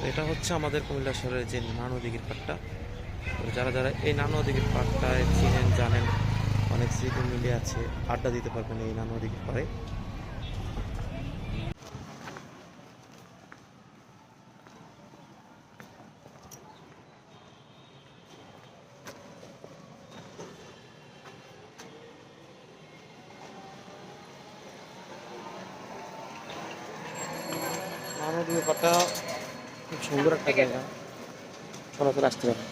এটা হচ্ছে আমাদের কুমিল্লা শহরের যে নানো দিঘির পাড়টা। তো যারা যারা এই নানো দিঘির পাড়টায় চিনেন জানেন, অনেক স্মৃতি মিলে আছে, আড্ডা দিতে পারবেন এই নানো দিঘির পাড়ে। নানো দিঘির পাড়টা খুব সুন্দর একটা জায়গা, চলাচল আসতে পারে।